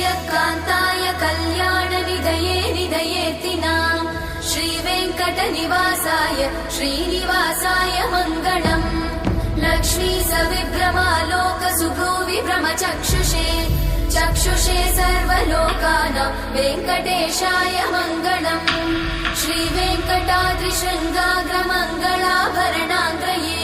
श्रियकान्ताय कल्याणनिधये निधयेतिनाम् श्रीवेङ्कटनिवासाय श्रीनिवासाय मङ्गलम् लक्ष्मी सविभ्रमालोक सुभ्रूविभ्रमचक्षुषे चक्षुषे सर्वलोकानां वेङ्कटेशाय मङ्गलम् श्रीवेङ्कटाद्रिशृङ्गाग्रमङ्गलाभरणाङ्गये